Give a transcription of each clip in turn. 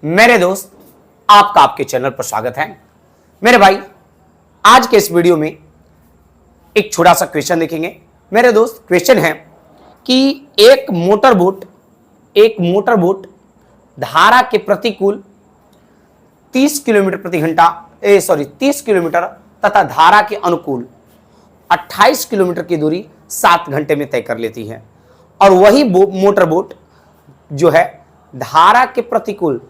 मेरे दोस्त, आपका आपके चैनल पर स्वागत है। मेरे भाई, आज के इस वीडियो में एक छोटा सा क्वेश्चन देखेंगे। मेरे दोस्त, क्वेश्चन है कि एक मोटर बोट धारा के प्रतिकूल 30 किलोमीटर प्रति घंटा 30 किलोमीटर तथा धारा के अनुकूल 28 किलोमीटर की दूरी 7 घंटे में तय कर लेती है, और वही मोटर बोट जो है धारा के प्रतिकूल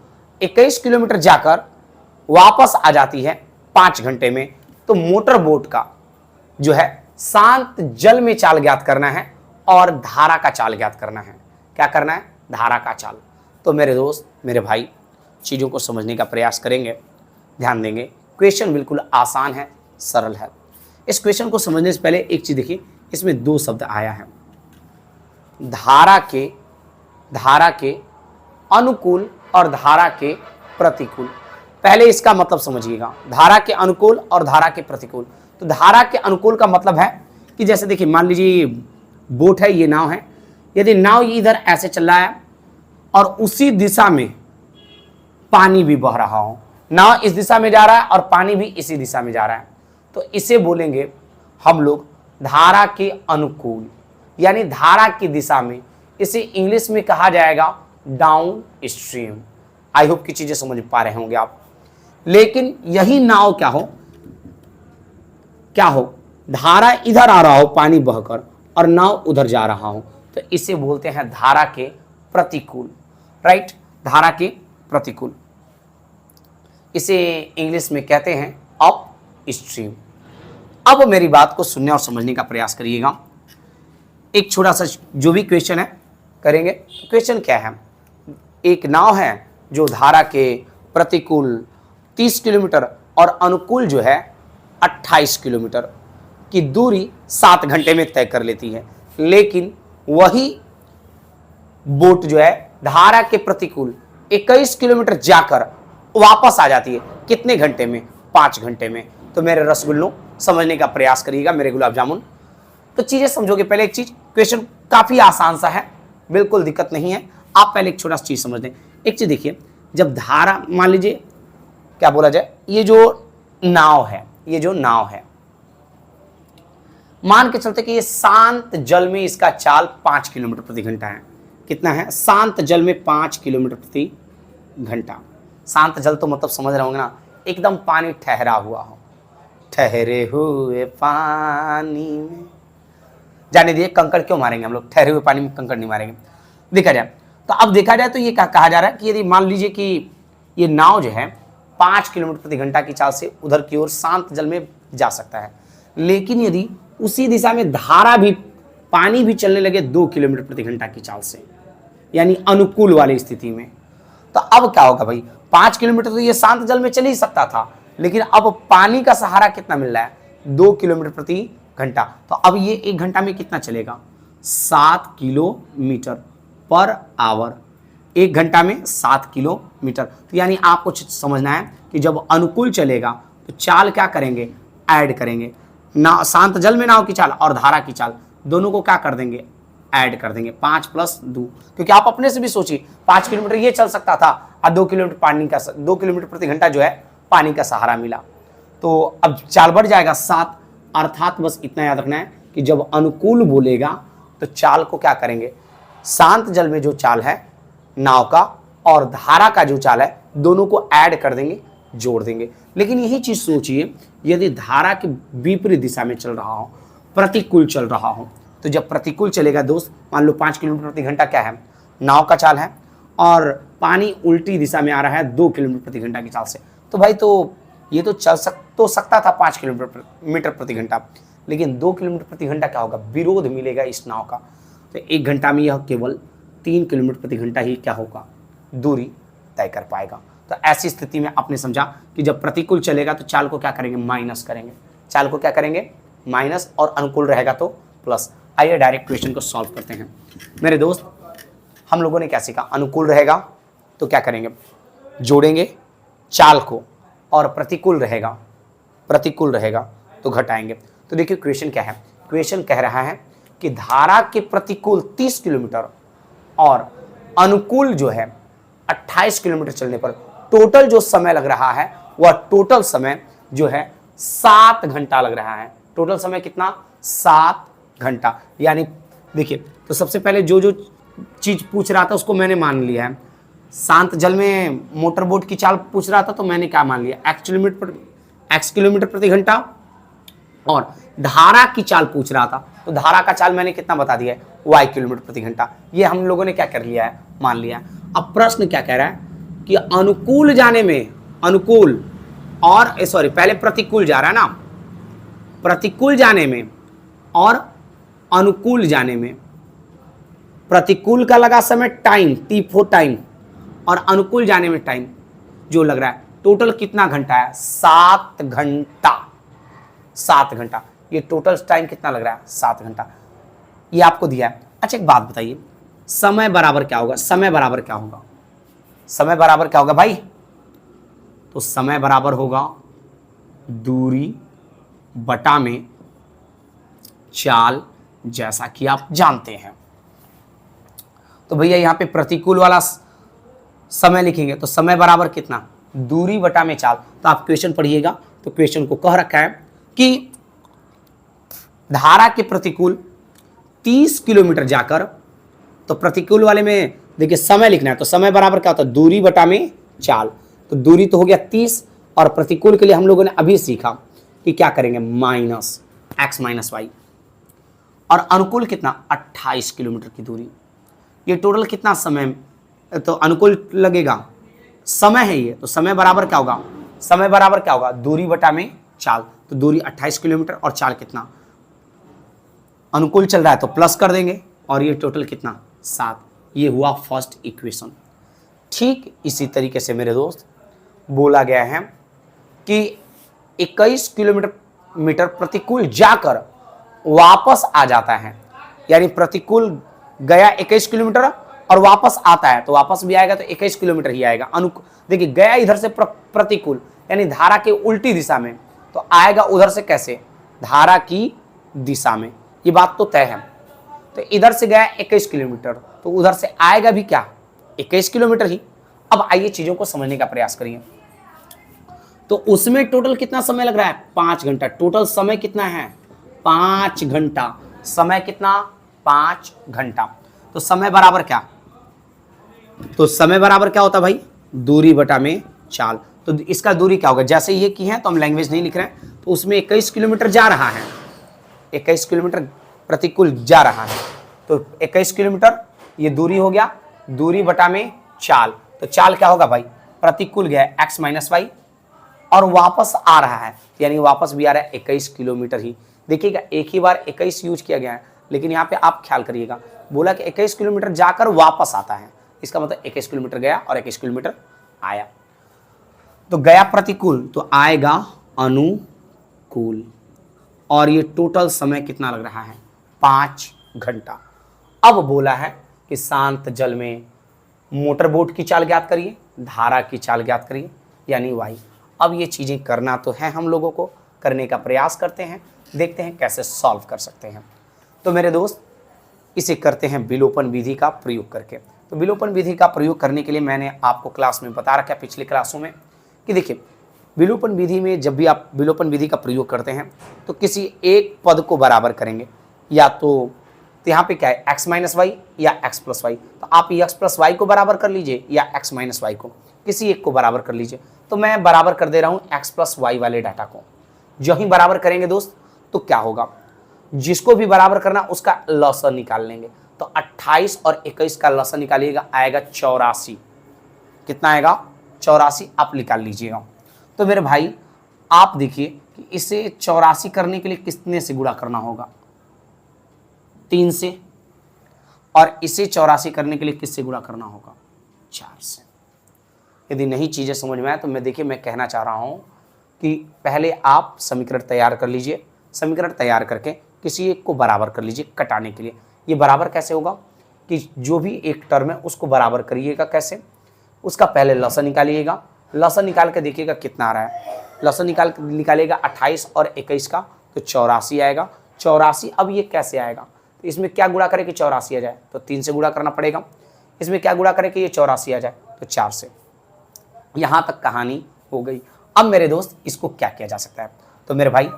21 किलोमीटर जाकर वापस आ जाती है 5 घंटे में। तो मोटर बोट का जो है शांत जल में चाल ज्ञात करना है और धारा का चाल ज्ञात करना है। क्या करना है? धारा का चाल। तो मेरे दोस्त, मेरे भाई, चीज़ों को समझने का प्रयास करेंगे, ध्यान देंगे। क्वेश्चन बिल्कुल आसान है, सरल है। इस क्वेश्चन को समझने से पहले एक चीज़ देखिए, इसमें 2 शब्द आया है, धारा के अनुकूल और धारा के प्रतिकूल। पहले इसका मतलब समझिएगा, धारा के अनुकूल और धारा के प्रतिकूल। तो धारा के अनुकूल का मतलब है कि जैसे देखिए, मान लीजिए ये बोट है, ये नाव है। यदि नाव इधर ऐसे चल रहा है और उसी दिशा में पानी भी बह रहा हो, नाव इस दिशा में जा रहा है और पानी भी इसी दिशा में जा रहा है, तो इसे बोलेंगे हम लोग धारा के अनुकूल, यानी धारा की दिशा में। इसे इंग्लिश में कहा जाएगा डाउन स्ट्रीम। आई होप की चीजें समझ पा रहे होंगे आप। लेकिन यही नाव क्या हो, धारा इधर आ रहा हो पानी बहकर और नाव उधर जा रहा हो, तो इसे बोलते हैं धारा के प्रतिकूल। राइट, धारा के प्रतिकूल, इसे इंग्लिश में कहते हैं अप स्ट्रीम। अब मेरी बात को सुनने और समझने का प्रयास करिएगा। एक छोटा सा जो भी क्वेश्चन है करेंगे। क्वेश्चन क्या है? एक नाव है जो धारा के प्रतिकूल 30 किलोमीटर और अनुकूल जो है 28 किलोमीटर की दूरी 7 घंटे में तय कर लेती है, लेकिन वही बोट जो है धारा के प्रतिकूल 21 किलोमीटर जाकर वापस आ जाती है। कितने घंटे में? 5 घंटे में। तो मेरे रसगुल्लों, समझने का प्रयास करिएगा, मेरे गुलाब जामुन। तो चीजें समझोगे। पहले एक चीज, क्वेश्चन काफी आसान सा है, बिल्कुल दिक्कत नहीं है। आप पहले एक छोटा सा चीज समझ लें। एक चीज देखिए, जब धारा, मान लीजिए क्या बोला जाए, ये जो नाव है, मान के चलते कि ये शांत जल में इसका चाल 5 किलोमीटर प्रति घंटा है। कितना है? शांत जल में 5 किलोमीटर प्रति घंटा। शांत जल तो मतलब समझ रहे होंगे ना, एकदम पानी ठहरा हुआ हो, ठहरे हुए पानी में। जाने दिए, कंकड़ क्यों मारेंगे हम लोग? ठहरे हुए पानी में कंकड़ नहीं मारेंगे। देखा जाए तो अब देखा जाए तो ये कहा जा रहा है कि यदि मान लीजिए कि ये नाव जो है 5 किलोमीटर प्रति घंटा की चाल से उधर की ओर शांत जल में जा सकता है, लेकिन यदि उसी दिशा में धारा भी, पानी भी चलने लगे 2 किलोमीटर प्रति घंटा की चाल से, यानी अनुकूल वाली स्थिति में, तो अब क्या होगा भाई? 5 किलोमीटर तो ये शांत जल में चल ही सकता था, लेकिन अब पानी का सहारा कितना मिल रहा है? 2 किलोमीटर प्रति घंटा। तो अब ये 1 घंटा में कितना चलेगा? 7 किलोमीटर पर आवर। 1 घंटा में 7 किलोमीटर। तो यानी आपको समझना है कि जब अनुकूल चलेगा तो चाल क्या करेंगे? ऐड करेंगे। ना शांत जल में नाव की चाल और धारा की चाल, दोनों को क्या कर देंगे? ऐड कर देंगे। 5 + 2, क्योंकि आप अपने से भी सोचिए, 5 किलोमीटर ये चल सकता था और 2 किलोमीटर प्रति घंटा जो है पानी का सहारा मिला, तो अब चाल बढ़ जाएगा 7। अर्थात बस इतना याद रखना है कि जब अनुकूल बोलेगा तो चाल को क्या करेंगे? शांत जल में जो चाल है नाव का और धारा का जो चाल है, दोनों को ऐड कर देंगे, जोड़ देंगे। लेकिन यही चीज सोचिए, यदि धारा के विपरीत दिशा में चल रहा हो, प्रतिकूल चल रहा हो, तो जब प्रतिकूल चलेगा दोस्त, मान लो 5 किलोमीटर प्रति घंटा क्या है? नाव का चाल है, और पानी उल्टी दिशा में आ रहा है 2 किलोमीटर प्रति घंटा की चाल से, तो भाई तो ये तो चल सकता था 5 किलोमीटर प्रति घंटा, लेकिन 2 किलोमीटर प्रति घंटा क्या होगा? विरोध मिलेगा इस नाव का। तो 1 घंटा में यह केवल 3 किलोमीटर प्रति घंटा ही क्या होगा? दूरी तय कर पाएगा। तो ऐसी स्थिति में आपने समझा कि जब प्रतिकूल चलेगा तो चाल को क्या करेंगे? माइनस करेंगे। चाल को क्या करेंगे? माइनस, और अनुकूल रहेगा तो प्लस। आइए डायरेक्ट क्वेश्चन को सॉल्व करते हैं। मेरे दोस्त, हम लोगों ने क्या सीखा? अनुकूल रहेगा तो क्या करेंगे? जोड़ेंगे चाल को, और प्रतिकूल रहेगा तो घटाएंगे। तो देखिए क्वेश्चन क्या है? क्वेश्चन कह रहा है कि धारा के प्रतिकूल 30 किलोमीटर और अनुकूल जो है 28 किलोमीटर चलने पर टोटल जो समय लग रहा है वह टोटल समय जो है 7 घंटा लग रहा है। टोटल समय कितना? 7 घंटा। यानी देखिए, तो सबसे पहले जो जो चीज पूछ रहा था उसको मैंने मान लिया है। शांत जल में मोटर बोट की चाल पूछ रहा था तो मैंने क्या मान लिया? x किलोमीटर प्रति घंटा। और धारा की चाल पूछ रहा था तो धारा का चाल मैंने कितना बता दिया है? y किलोमीटर प्रति घंटा। ये हम लोगों ने क्या कर लिया है? मान लिया है। अब प्रश्न क्या कह रहा है कि अनुकूल जाने में, अनुकूल और सॉरी पहले प्रतिकूल जा रहा है ना, प्रतिकूल जाने में और अनुकूल जाने में, प्रतिकूल का लगा समय टाइम t4 टाइम और अनुकूल जाने में टाइम जो लग रहा है टोटल कितना घंटा है? 7 घंटा। 7 घंटा। ये टोटल टाइम कितना लग रहा है? 7 घंटा। ये आपको दिया है। अच्छा एक बात बताइए, समय बराबर क्या होगा? समय बराबर क्या होगा? समय बराबर क्या होगा भाई? तो समय बराबर होगा दूरी बटा में चाल, जैसा कि आप जानते हैं। तो भैया यहां पे प्रतिकूल वाला समय लिखेंगे तो समय बराबर कितना? दूरी बटा में चाल। तो आप क्वेश्चन पढ़िएगा तो क्वेश्चन को कह रखा है कि धारा के प्रतिकूल 30 किलोमीटर जाकर, तो प्रतिकूल वाले में देखिए समय लिखना है तो समय बराबर क्या होता है? दूरी बटा में चाल। तो दूरी तो हो गया 30 और प्रतिकूल के लिए हम लोगों ने अभी सीखा कि क्या करेंगे? Minus x minus y. और अनुकूल कितना? 28 किलोमीटर की दूरी। ये टोटल कितना समय? तो अनुकूल लगेगा, समय है ये, तो समय बराबर क्या होगा? समय बराबर क्या होगा? दूरी बटा में चाल। तो दूरी 28 किलोमीटर और चाल कितना? अनुकूल चल रहा है तो प्लस कर देंगे और ये टोटल कितना? 7। ये हुआ फर्स्ट इक्वेशन। ठीक इसी तरीके से मेरे दोस्त बोला गया है कि 21 किलोमीटर प्रतिकूल जाकर वापस आ जाता है। यानी प्रतिकूल गया 21 किलोमीटर और वापस आता है तो वापस भी आएगा तो 21 किलोमीटर ही आएगा। देखिए गया इधर से प्रतिकूल यानी धारा के उल्टी दिशा में, तो आएगा उधर से कैसे? धारा की दिशा में। ये बात तो तय है। तो इधर से गया 21 किलोमीटर तो उधर से आएगा भी क्या? 21 किलोमीटर ही। अब आइए चीजों को समझने का प्रयास करिए। तो उसमें टोटल कितना समय लग रहा है? 5 घंटा। टोटल समय कितना है? 5 घंटा। समय कितना? 5 घंटा। तो समय बराबर क्या? तो समय बराबर क्या होता भाई? दूरी बटा में चाल। तो इसका दूरी क्या होगा? जैसे ये की है तो हम लैंग्वेज नहीं लिख रहे हैं, तो उसमें 21 किलोमीटर जा रहा है, 21 किलोमीटर प्रतिकूल जा रहा है, तो 21 किलोमीटर ये दूरी हो गया, दूरी बटा में चाल। तो चाल क्या होगा भाई? प्रतिकूल गया x माइनस वाई और वापस आ रहा है, यानी वापस भी आ रहा है 21 किलोमीटर ही। देखिएगा एक ही बार 21 यूज किया गया है, लेकिन यहाँ पे आप ख्याल करिएगा, बोला कि 21 किलोमीटर जाकर वापस आता है, इसका मतलब 21 किलोमीटर गया और 21 किलोमीटर आया। तो गया प्रतिकूल तो आएगा अनुकूल। और ये टोटल समय कितना लग रहा है? 5 घंटा। अब बोला है कि शांत जल में मोटर बोट की चाल ज्ञात करिए, धारा की चाल ज्ञात करिए, यानी वाई। अब ये चीज़ें करना तो है, हम लोगों को करने का प्रयास करते हैं, देखते हैं कैसे सॉल्व कर सकते हैं। तो मेरे दोस्त इसे करते हैं विलोपन विधि का प्रयोग करके। तो विलोपन विधि का प्रयोग करने के लिए मैंने आपको क्लास में बता रखा है पिछले क्लासों में कि देखिए विलोपन विधि में जब भी आप विलोपन विधि का प्रयोग करते हैं तो किसी एक पद को बराबर करेंगे, या तो यहाँ पे क्या है x माइनस वाई या x प्लस वाई। तो आप x प्लस वाई को बराबर कर लीजिए या x माइनस वाई को, किसी एक को बराबर कर लीजिए। तो मैं बराबर कर दे रहा हूँ x प्लस वाई वाले डाटा को। जो ही बराबर करेंगे दोस्त तो क्या होगा, जिसको भी बराबर करना उसका लसन निकाल लेंगे। तो 28 और 21 का लसन निकालिएगा, आएगा 84। कितना आएगा? 84 आप निकाल लीजिएगा। तो मेरे भाई आप देखिए कि इसे 84 करने के लिए कितने से गुणा करना होगा? 3 से। और इसे 84 करने के लिए किससे गुणा करना होगा? 4 से। यदि नहीं चीज़ें समझ में आए तो मैं देखिए मैं कहना चाह रहा हूँ कि पहले आप समीकरण तैयार कर लीजिए, समीकरण तैयार करके किसी एक को बराबर कर लीजिए कटाने के लिए। ये बराबर कैसे होगा कि जो भी एक टर्म है उसको बराबर करिएगा। कैसे? उसका पहले लसन निकालिएगा, लसन निकाल के देखिएगा कितना आ रहा है। लसन निकालिएगा 28 और 21 का तो 84 आएगा। 84 अब ये कैसे आएगा? तो इसमें क्या गुणा करे कि 84 आ जाए? तो 3 से गुणा करना पड़ेगा। इसमें क्या गुणा करे कि ये 84 आ जाए? तो 4 से। यहाँ तक कहानी हो गई। अब मेरे दोस्त इसको क्या किया जा सकता है, तो मेरे भाई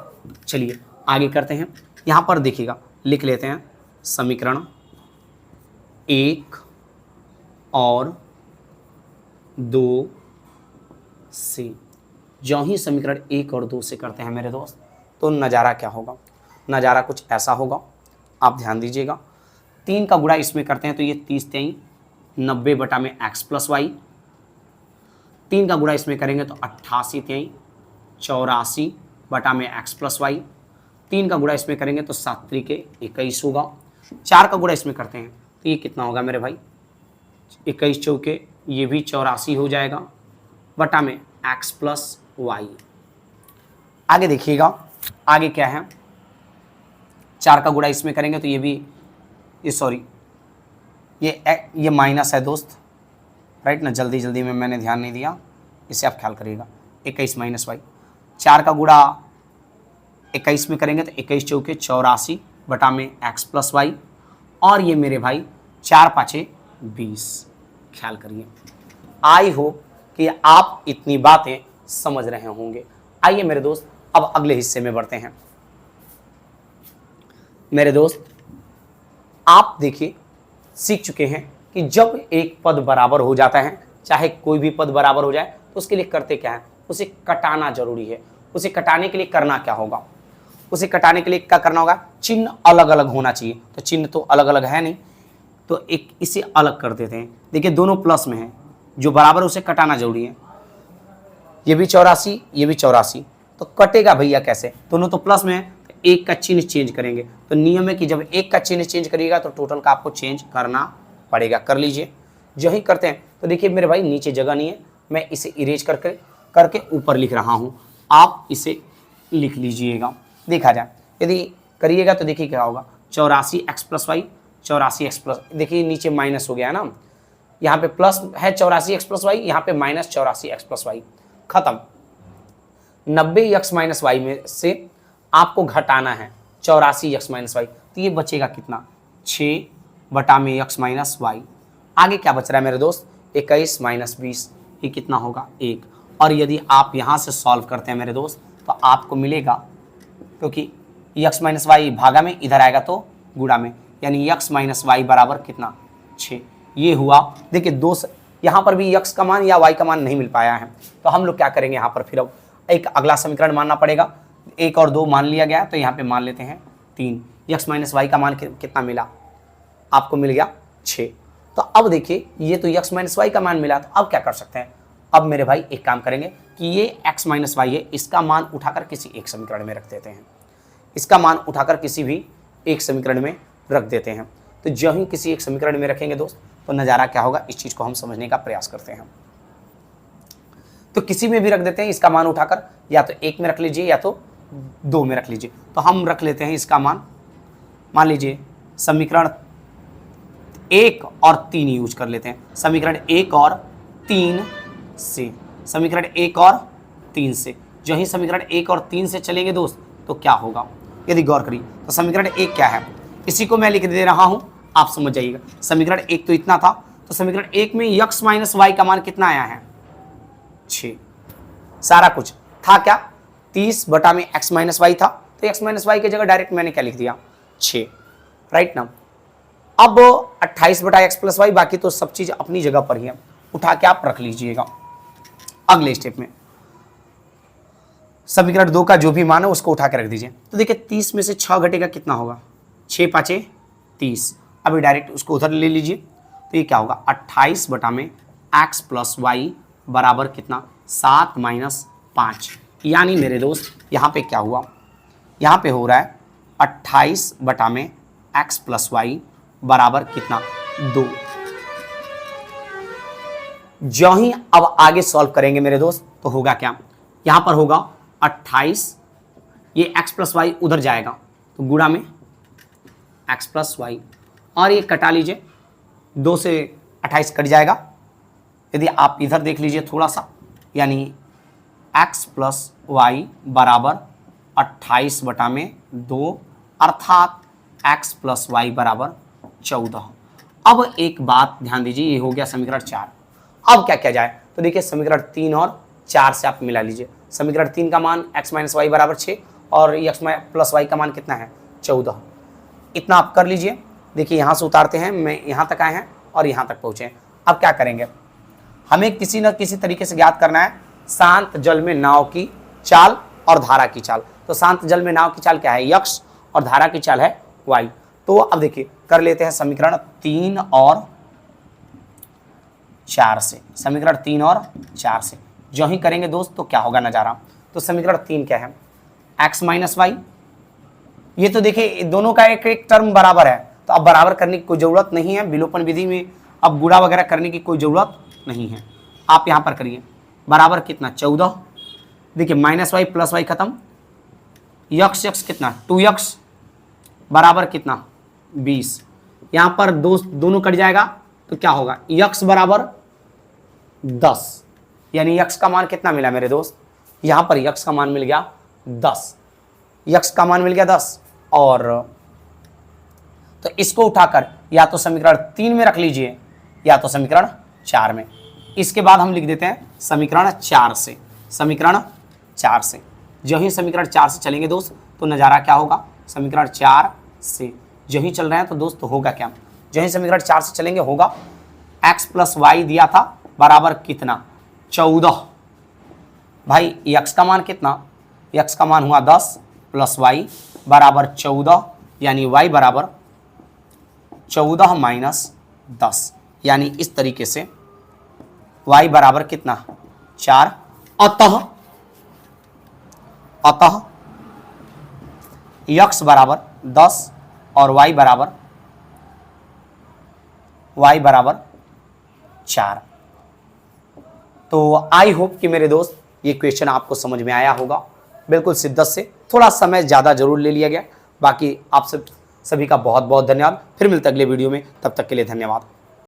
चलिए आगे करते हैं। यहाँ पर देखिएगा, लिख लेते हैं समीकरण 1 और 2 से। जो ही समीकरण 1 और 2 से करते हैं मेरे दोस्त, तो नज़ारा क्या होगा, नज़ारा कुछ ऐसा होगा, आप ध्यान दीजिएगा। 3 का गुणा इसमें करते हैं तो ये 30 3 90 बटा में x प्लस वाई। 3 का गुणा इसमें करेंगे तो 88 3 84 बटा में x प्लस वाई। 3 का गुणा इसमें करेंगे तो 7 3 21 होगा। 4 का गुणा इसमें करते हैं तो ये कितना होगा मेरे भाई, 21 चौके ये भी 84 हो जाएगा बटा में x प्लस वाई। आगे देखिएगा, आगे क्या है, 4 का गुणा इसमें करेंगे तो ये भी ये माइनस है दोस्त, राइट ना, जल्दी जल्दी में मैंने ध्यान नहीं दिया, इसे आप ख्याल करिएगा। 21 माइनस वाई, 4 का गुणा 21 में करेंगे तो 21 चौके 84 बटा में x प्लस वाई, और ये मेरे भाई 4 5 20। ख्याल करिए। आई होप कि आप इतनी बातें समझ रहे होंगे। आइए मेरे दोस्त अब अगले हिस्से में बढ़ते हैं। मेरे दोस्त आप देखिए सीख चुके हैं कि जब एक पद बराबर हो जाता है, चाहे कोई भी पद बराबर हो जाए, तो उसके लिए करते क्या है, उसे कटाना जरूरी है। उसे कटाने के लिए करना क्या होगा, उसे कटाने के लिए क्या करना होगा, चिन्ह अलग अलग होना चाहिए। तो चिन्ह तो अलग अलग है नहीं, तो एक इसे अलग कर देते हैं। देखिए दोनों प्लस में है, जो बराबर उसे कटाना जरूरी है। ये भी 84 ये भी 84, तो कटेगा भैया कैसे, दोनों तो प्लस में है, तो एक का चिन्ह चेंज करेंगे। तो नियम है कि जब एक का चिन्ह चेंज करिएगा तो टोटल का आपको चेंज करना पड़ेगा। कर लीजिए। जो ही करते हैं तो देखिए मेरे भाई नीचे जगह नहीं है, मैं इसे इरेज करके ऊपर लिख रहा हूँ, आप इसे लिख लीजिएगा। देखा जाए यदि करिएगा तो देखिए क्या होगा, 84 x plus y, 84 x plus, देखिए नीचे माइनस हो गया है ना, यहाँ पे प्लस है 84 x प्लस वाई, यहाँ पे माइनस 84 x प्लस वाई, खत्म। 90 x माइनस वाई में से आपको घटाना है 84 x माइनस वाई, तो ये बचेगा कितना, 6 बटा में x माइनस वाई। आगे क्या बच रहा है मेरे दोस्त, 21 माइनस 20, ये कितना होगा 1। और यदि आप यहाँ से सॉल्व करते हैं मेरे दोस्त तो आपको मिलेगा, क्योंकि x माइनस वाई भागा में इधर आएगा तो गुणा में, यानी x माइनस वाई बराबर कितना 6। ये हुआ। देखिए दोस्त यहाँ पर भी x का मान या y का मान नहीं मिल पाया है, तो हम लोग क्या करेंगे, यहाँ पर फिर अब एक अगला समीकरण मानना पड़ेगा। 1 और 2 मान लिया गया, तो यहाँ पे मान लेते हैं 3। x माइनस वाई का मान कितना मिला, आपको मिल गया 6। तो अब देखिए ये तो x माइनस वाई का मान मिला, तो अब क्या कर सकते हैं, अब मेरे भाई एक काम करेंगे कि ये x माइनस वाई है, इसका मान उठाकर किसी एक समीकरण में रख देते हैं। इसका मान उठाकर किसी भी एक समीकरण में रख देते हैं। तो जो ही किसी एक समीकरण में रखेंगे दोस्त, तो नज़ारा क्या होगा, इस चीज़ को हम समझने का प्रयास करते हैं। तो किसी में भी रख देते हैं इसका मान उठाकर, या तो 1 में रख लीजिए या तो 2 में रख लीजिए। तो हम रख लेते हैं इसका मान लीजिए समीकरण 1 और 3 यूज कर लेते हैं। समीकरण 1 और 3 से, समीकरण 1 और 3 से, जो ही समीकरण 1 और 3 से चलेंगे दोस्त, तो क्या होगा, यदि गौर करिए तो समीकरण 1 क्या है, इसी को मैं लिख दे रहा हूं, आप समझ जाइएगा। समीकरण 1 तो इतना था, तो समीकरण 1 में x माइनस वाई का मान कितना आया है 6। सारा कुछ था क्या, 30 बटा में x माइनस वाई था, तो x माइनस वाई की जगह डायरेक्ट मैंने क्या लिख दिया 6, राइट ना। अब 28 बटा x प्लस वाई, बाकी तो सब चीज अपनी जगह पर ही है, उठा के आप रख लीजिएगा। अगले स्टेप में समीकरण 2 का जो भी मान है उसको उठा के रख दीजिए। तो देखिए 30 में से 6 घटेगा, कितना होगा 6 5 30। अभी डायरेक्ट उसको उधर ले लीजिए, तो ये क्या होगा 28 बटा में x प्लस वाई बराबर कितना 7 माइनस 5। यानी मेरे दोस्त यहाँ पे क्या हुआ, यहाँ पे हो रहा है 28 बटा में x प्लस वाई बराबर कितना 2। जो ही अब आगे सॉल्व करेंगे मेरे दोस्त, तो होगा क्या, यहाँ पर होगा 28, ये x प्लस वाई उधर जाएगा तो गुणा में x प्लस वाई, और ये कटा लीजिए, 2 से 28 कट जाएगा। यदि आप इधर देख लीजिए थोड़ा सा, यानी x प्लस वाई बराबर 28 बटा में 2, अर्थात x प्लस वाई बराबर 14। अब एक बात ध्यान दीजिए, ये हो गया समीकरण 4। अब क्या किया जाए, तो देखिए समीकरण 3 और 4 से आप मिला लीजिए। समीकरण 3 का मान x माइनस वाई बराबर 6 और x प्लस वाई का मान कितना है 14। इतना आप कर लीजिए। देखिए यहाँ से उतारते हैं, मैं यहाँ तक आए हैं और यहाँ तक पहुँचे। अब क्या करेंगे, हमें किसी न किसी तरीके से ज्ञात करना है शांत जल में नाव की चाल और धारा की चाल। तो शांत जल में नाव की चाल क्या है x और धारा की चाल है y। तो अब देखिए कर लेते हैं समीकरण 3 और 4 से। समीकरण 3 और 4 से जो ही करेंगे दोस्त तो क्या होगा नज़ारा। तो समीकरण 3 क्या है, x माइनस वाई। ये तो देखिए दोनों का एक एक टर्म बराबर है, तो अब बराबर करने की कोई ज़रूरत नहीं है। विलोपन विधि में अब गुणा वगैरह करने की कोई ज़रूरत नहीं है। आप यहाँ पर करिए बराबर कितना 14। देखिए माइनस वाई प्लस वाई खत्म, यक्स यक्स कितना 2x बराबर कितना 20। यहाँ पर दोनों कट जाएगा तो क्या होगा x बराबर 10, यानी x का मान कितना मिला मेरे दोस्त, यहाँ पर x का मान मिल गया 10। x का मान मिल गया 10 और तो इसको उठाकर या तो समीकरण 3 में रख लीजिए या तो समीकरण 4 में। इसके बाद हम लिख देते हैं समीकरण 4 से। समीकरण 4 से जो ही समीकरण 4 से चलेंगे दोस्त तो नज़ारा क्या होगा, समीकरण 4 से जो ही चल रहे हैं तो दोस्त होगा क्या, जो ही समीकरण 4 से चलेंगे होगा x प्लस वाई दिया था बराबर कितना 14। भाई x का मान कितना, x का मान हुआ 10 प्लस वाई बराबर 14, यानी y बराबर 14 माइनस 10, यानी इस तरीके से y बराबर कितना 4। अतः x बराबर 10 और y बराबर 4। तो आई होप कि मेरे दोस्त ये क्वेश्चन आपको समझ में आया होगा। बिल्कुल शिद्दत से, थोड़ा समय ज़्यादा जरूर ले लिया गया। बाकी आप सभी का बहुत बहुत धन्यवाद। फिर मिलते अगले वीडियो में, तब तक के लिए धन्यवाद।